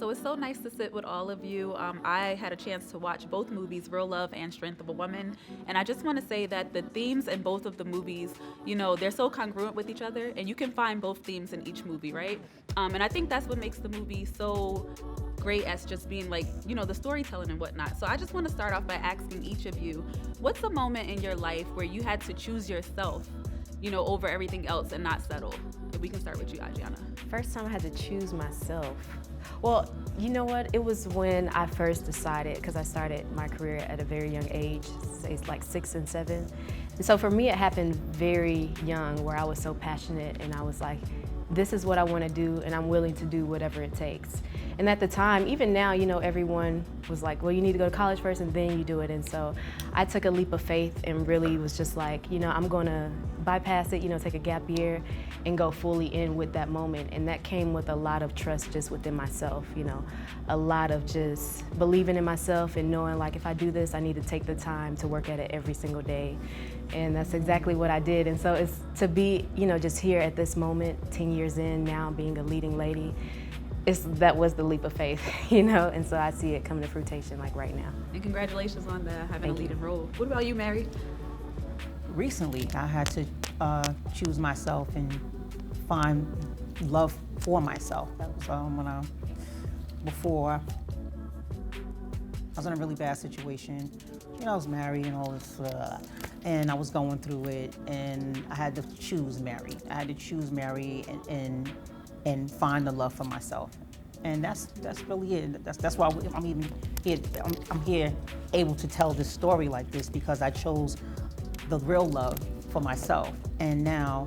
So it's so nice to sit with all of you. I had a chance to watch both movies, Real Love and Strength of a Woman. And I just want to say that the themes in both of the movies, they're so congruent with each other, and you can find both themes in each movie, right? And I think that's what makes the movie so great as just being like, the storytelling and whatnot. So I just want to start off by asking each of you, what's a moment in your life where you had to choose yourself, over everything else and not settle? And we can start with you, Adriana. First time I had to choose myself. Well, you know what? It was when I first decided, because I started my career at a very young age, say it's like 6 and 7. And so for me, it happened very young, where I was so passionate and I was like, this is what I want to do, and I'm willing to do whatever it takes. And at the time, even now, everyone was like, well, you need to go to college first and then you do it. And so I took a leap of faith and really was just like, I'm going to bypass it, take a gap year and go fully in with that moment. And that came with a lot of trust just within myself, a lot of just believing in myself and knowing like, if I do this, I need to take the time to work at it every single day. And that's exactly what I did. And so it's to be, just here at this moment, 10 years in now, being a leading lady, that was the leap of faith, and so I see it coming to fruition like right now. And congratulations on having a leading role. What about you, Mary? Recently, I had to choose myself and find love for myself. That was before I was in a really bad situation. I was married and all this, and I was going through it, and I had to choose Mary. I had to choose Mary and find the love for myself, and that's really it. That's why I'm even here. I'm here able to tell this story like this, because I chose the real love for myself, and now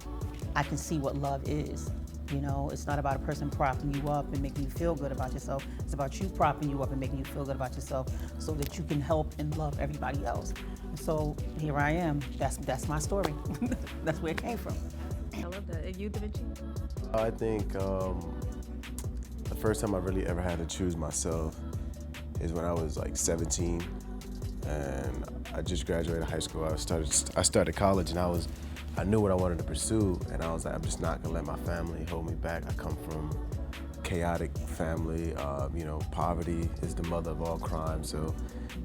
I can see what love is. It's not about a person propping you up and making you feel good about yourself. It's about you propping you up and making you feel good about yourself, so that you can help and love everybody else. And so here I am. That's my story. That's where it came from. I love that. And you, Da Vinci? I think the first time I really ever had to choose myself is when I was like 17, and I just graduated high school. I started college, and I knew what I wanted to pursue, and I was like, I'm just not gonna let my family hold me back. I come from a chaotic family. Poverty is the mother of all crime, so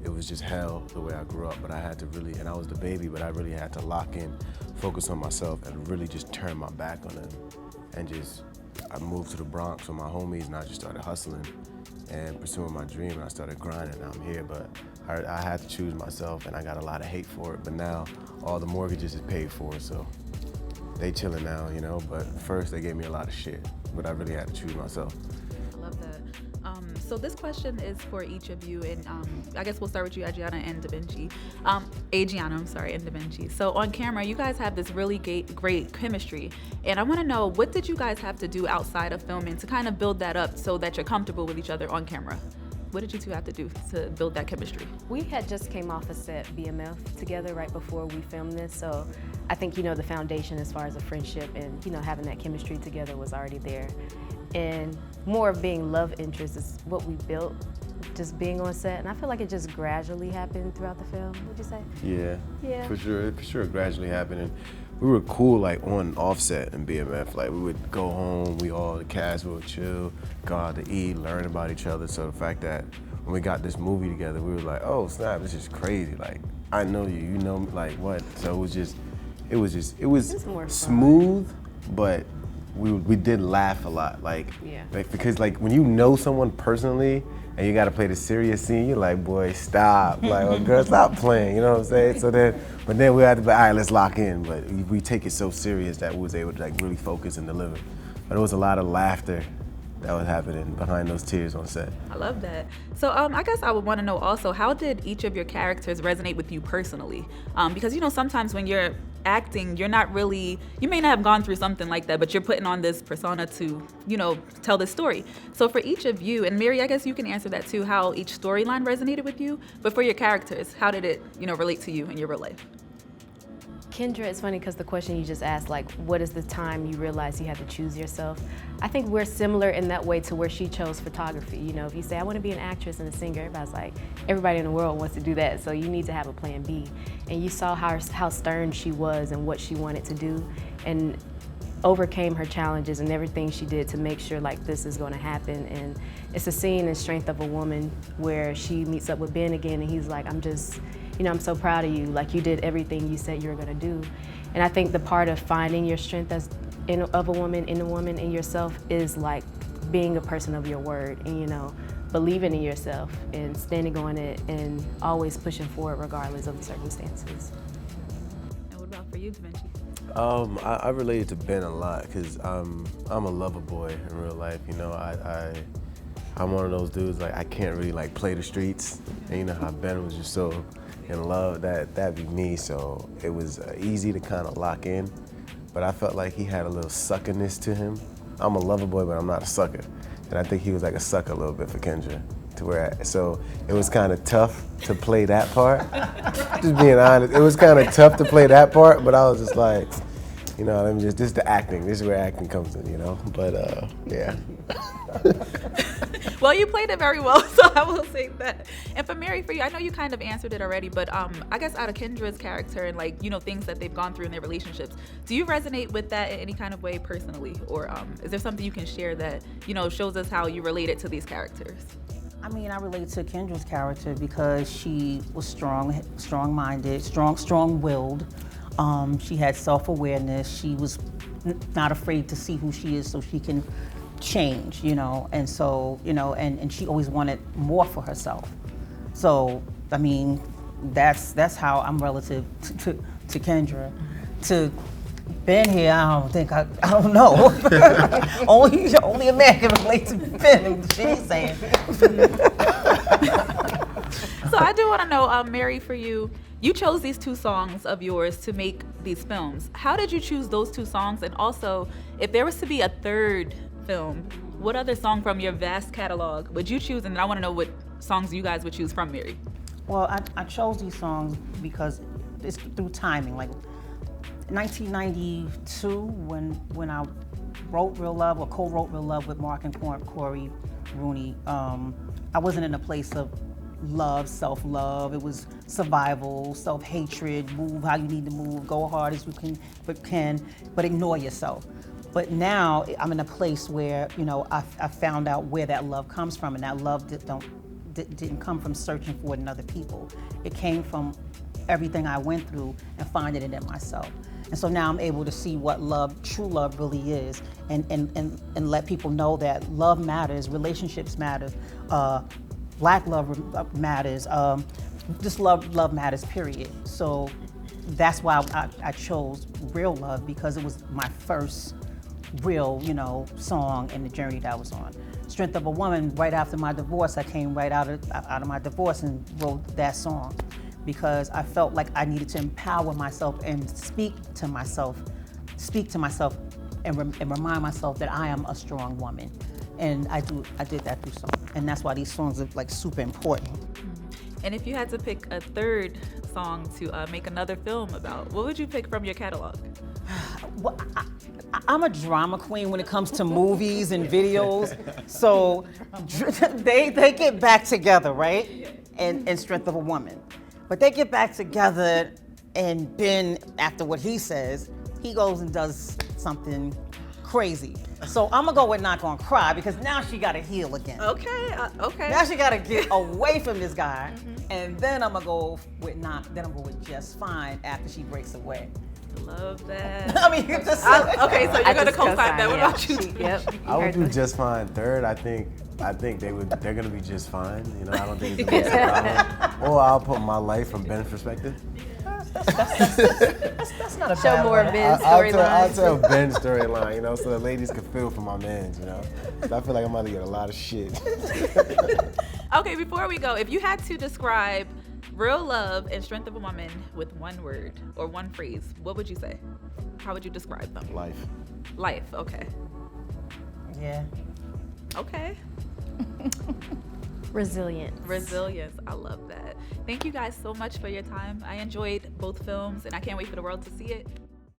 it was just hell the way I grew up. But I had to really, and I was the baby, but I really had to lock in, focus on myself, and really just turn my back on them. And I moved to the Bronx with my homies, and I just started hustling and pursuing my dream, and I started grinding, and I'm here. But I had to choose myself, and I got a lot of hate for it, but now all the mortgages is paid for, so they chilling now, but first they gave me a lot of shit, but I really had to choose myself. I love that. So this question is for each of you, and I guess we'll start with you, Adriana and Da Vinci. Adriana, I'm sorry, and Da Vinci. So on camera, you guys have this really great chemistry, and I want to know, what did you guys have to do outside of filming to kind of build that up so that you're comfortable with each other on camera? What did you two have to do to build that chemistry? We had just came off a set BMF together right before we filmed this, so I think, the foundation as far as a friendship and, having that chemistry together was already there. And more of being love interest is what we built, just being on set, and I feel like it just gradually happened throughout the film, would you say? Yeah, for sure, it gradually happened. And we were cool, like on offset and BMF. Like we would go home, the cast would chill, go out to eat, learn about each other. So the fact that when we got this movie together, we were like, oh snap, this is crazy. Like I know you, you know me, like what? So it was more smooth, but we did laugh a lot. Like because like when you know someone personally and you got to play the serious scene, you're like, boy, stop. Like, oh, girl, stop playing, you know what I'm saying? So but then we had to be, all right, let's lock in. But we take it so serious that we was able to like really focus and deliver. But it was a lot of laughter that was happening behind those tears on set. I love that. So I guess I would want to know also, how did each of your characters resonate with you personally? Because sometimes when you're acting, you may not have gone through something like that, but you're putting on this persona to, tell this story. So for each of you, and Mary, I guess you can answer that too, how each storyline resonated with you, but for your characters, how did it, relate to you in your real life? Kendra, it's funny because the question you just asked, like, what is the time you realize you have to choose yourself? I think we're similar in that way to where she chose photography. If you say, I want to be an actress and a singer, everybody's like, everybody in the world wants to do that, so you need to have a plan B. And you saw how stern she was and what she wanted to do. And overcame her challenges and everything she did to make sure like this is going to happen. And it's a scene in Strength of a Woman where she meets up with Ben again, and he's like, I'm just, you know, I'm so proud of you. Like, you did everything you said you were going to do. And I think the part of finding your strength of a woman, in yourself, is like being a person of your word and, you know, believing in yourself and standing on it and always pushing forward regardless of the circumstances. And what about for you, Da Vinci? I related to Ben a lot because I'm a lover boy in real life. You know, I'm one of those dudes, like, I can't really like play the streets. And you know how Ben was just so in love, that'd be me. So it was easy to kind of lock in, but I felt like he had a little suckerness to him. I'm a lover boy, but I'm not a sucker. And I think he was like a sucker a little bit for Kendra. So it was kind of tough to play that part. Just being honest, it was kind of tough to play that part, but I was just like, you know, this is the acting. This is where acting comes in, you know? But yeah. Well, you played it very well, so I will say that. And for Mary, for you, I know you kind of answered it already, but I guess out of Kendra's character and, like, you know, things that they've gone through in their relationships, do you resonate with that in any kind of way personally? Or is there something you can share that, you know, shows us how you related to these characters? I mean, I relate to Kendra's character because she was strong-minded, strong-willed. She had self-awareness. She was not afraid to see who she is so she can change, you know. And so, you know, and she always wanted more for herself. So, I mean, that's how I'm relative to Kendra. To Ben here, I don't know. only a man can relate to Ben, she's saying. So I do want to know, Mary, for you, you chose these two songs of yours to make these films. How did you choose those two songs? And also, if there was to be a third film, what other song from your vast catalog would you choose? And then I want to know what songs you guys would choose from Mary. Well, I chose these songs because it's through timing. Like 1992, when I wrote Real Love, or co-wrote Real Love with Mark and Corey Rooney, I wasn't in a place of love, self-love. It was survival, self-hatred, move how you need to move, go hard as you can, but ignore yourself. But now I'm in a place where, you know, I found out where that love comes from, and that love didn't come from searching for it in other people. It came from everything I went through and finding it in myself. And so now I'm able to see what love, true love, really is, and let people know that love matters, relationships matter, Black love matters, just love matters, period. So that's why I chose Real Love, because it was my first real, you know, song in the journey that I was on. Strength of a Woman, right after my divorce, I came right out of my divorce and wrote that song, because I felt like I needed to empower myself and speak to myself and remind myself that I am a strong woman. And I did that through song. And that's why these songs are like super important. And if you had to pick a third song to make another film about, what would you pick from your catalog? Well, I'm a drama queen when it comes to movies and videos. So they get back together, right? And Strength of a Woman. But they get back together, and Ben, after what he says, he goes and does something crazy. So I'm gonna go with Not Gonna Cry, because now she gotta heal again. Okay, okay. Now she gotta get away from this guy, and then I'm gonna go with Just Fine after she breaks away. Love that. I mean, okay, so you're gonna co-sign that. What about you? Yep. I would do Just Fine third. I think they're gonna be just fine. You know, I don't think it's gonna be a problem. Or I'll put My Life from Ben's perspective. That's not a Show bad more one. of Ben's I'll storyline. tell Ben's storyline, you know, so the ladies can feel for my mans, you know. So I feel like I'm about to get a lot of shit. Okay, before we go, if you had to describe Real Love and Strength of a Woman with one word or one phrase, what would you say? How would you describe them? Life. Life, okay. Yeah. Okay. Resilience. Resilience, I love that. Thank you guys so much for your time. I enjoyed both films, and I can't wait for the world to see it.